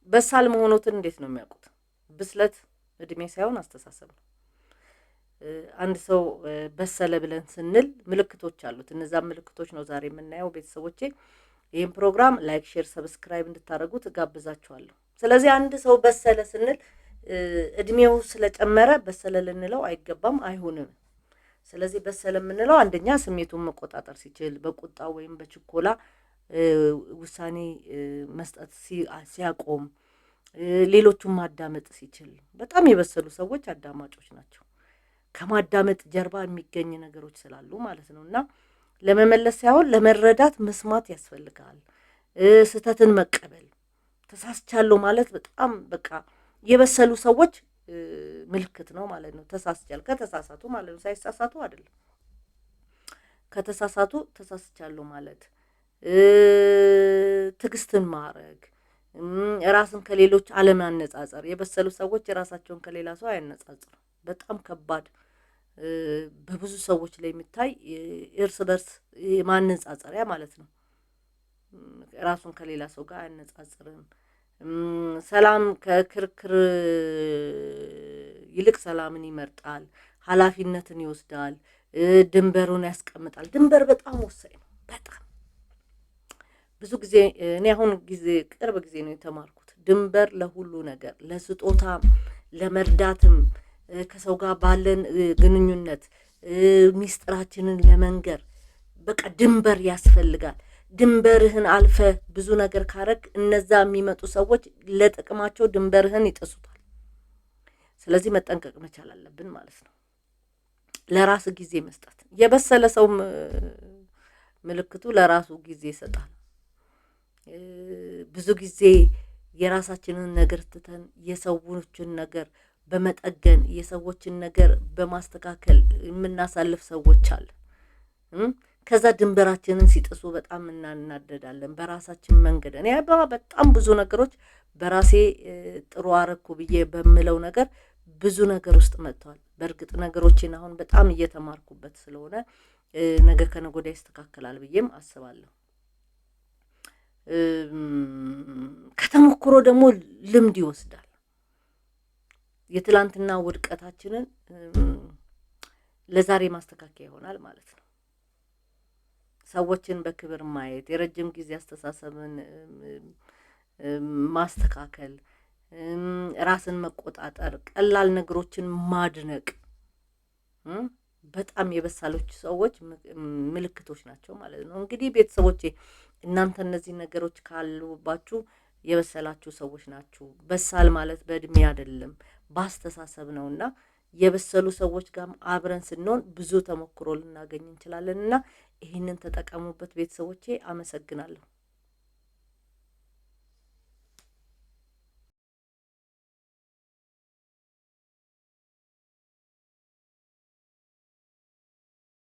በሳል መሆኑትን እንዴት ነው የሚያውቁት? ብስለት እድሜ ሳይሆን አስተሳሰብ ነው። አንድ ሰው በሰለ ብለን ስንል ምልክቶች አሉት። እነዛም ምልክቶች ነው ዛሬ የምናየው። ቤተሰቦቼ ይህን ፕሮግራም ላይክ፣ ሼር፣ ሰብስክራይብ እንድታደርጉት እጋብዛችኋለሁ። ስለዚህ አንድ ሰው በሰለ ስንል እድሜው ስለጨመረ በሰለ ልንለው አይገባም፣ አይሆንም። ስለዚህ በሰለ የምንለው አንደኛ ስሜቱን መቆጣጠር ሲችል፣ በቁጣ ወይም በችኮላ ውሳኔ መስጠት ሲያቆም፣ ሌሎቹን ማዳመጥ ሲችል። በጣም የበሰሉ ሰዎች አዳማጮች ናቸው። ከማዳመጥ ጀርባ የሚገኝ ነገሮች ስላሉ ማለት ነው። እና ለመመለስ ሳይሆን ለመረዳት መስማት ያስፈልጋል። ስህተትን መቀበል፣ ተሳስቻለሁ ማለት በጣም በቃ የበሰሉ ሰዎች ምልክት ነው ማለት ነው። ከተሳሳቱ ማለት ነው፣ ሳይሳሳቱ አይደለም። ከተሳሳቱ ተሳስቻለሁ ማለት፣ ትዕግስትን ማድረግ፣ ራስን ከሌሎች አለማነጻጸር። የበሰሉ ሰዎች ራሳቸውን ከሌላ ሰው አያነጻጽሩ። በጣም ከባድ በብዙ ሰዎች ላይ የሚታይ እርስ በርስ ማነጻጸሪያ ማለት ነው። ራሱን ከሌላ ሰው ጋር አያነጻጽርም። ሰላም ከክርክር ይልቅ ሰላምን ይመርጣል። ኃላፊነትን ይወስዳል። ድንበሩን ያስቀምጣል። ድንበር በጣም ወሳኝ ነው። በጣም ብዙ ጊዜ እኔ አሁን ቅርብ ጊዜ ነው የተማርኩት። ድንበር ለሁሉ ነገር፣ ለስጦታም፣ ለመርዳትም፣ ከሰው ጋር ባለን ግንኙነት ሚስጥራችንን ለመንገር በቃ ድንበር ያስፈልጋል። ድንበርህን አልፈ ብዙ ነገር ካረግ እነዛ የሚመጡ ሰዎች ለጥቅማቸው ድንበርህን ይጥሱታል። ስለዚህ መጠንቀቅ መቻል አለብን ማለት ነው። ለራስ ጊዜ መስጠት። የበሰለ ሰው ምልክቱ ለራሱ ጊዜ ይሰጣል። ብዙ ጊዜ የራሳችንን ነገር ትተን የሰዎችን ነገር በመጠገን የሰዎችን ነገር በማስተካከል የምናሳልፍ ሰዎች አለ። ከዛ ድንበራችንን ሲጥሱ በጣም እናናደዳለን። በራሳችን መንገድ እኔ በጣም ብዙ ነገሮች በራሴ ጥሩ አረኩ ብዬ በምለው ነገር ብዙ ነገር ውስጥ መጥተዋል። በእርግጥ ነገሮችን አሁን በጣም እየተማርኩበት ስለሆነ ነገ ከነገ ወዲያ ይስተካከላል ብዬም አስባለሁ። ከተሞክሮ ደግሞ ልምድ ይወስዳል። የትላንትና ውድቀታችንን ለዛሬ ማስተካከያ ይሆናል ማለት ነው። ሰዎችን በክብር ማየት፣ የረጅም ጊዜ አስተሳሰብን ማስተካከል፣ ራስን መቆጣጠር፣ ቀላል ነገሮችን ማድነቅ በጣም የበሳሎች ሰዎች ምልክቶች ናቸው ማለት ነው። እንግዲህ ቤተሰቦቼ እናንተ እነዚህ ነገሮች ካሉባችሁ የበሰላችሁ ሰዎች ናችሁ። በሳል ማለት በእድሜ አይደለም በአስተሳሰብ ነውና የበሰሉ ሰዎች ጋር አብረን ስንሆን ብዙ ተሞክሮ ልናገኝ እንችላለንና ይህንን ተጠቀሙበት ቤተሰቦቼ። አመሰግናለሁ።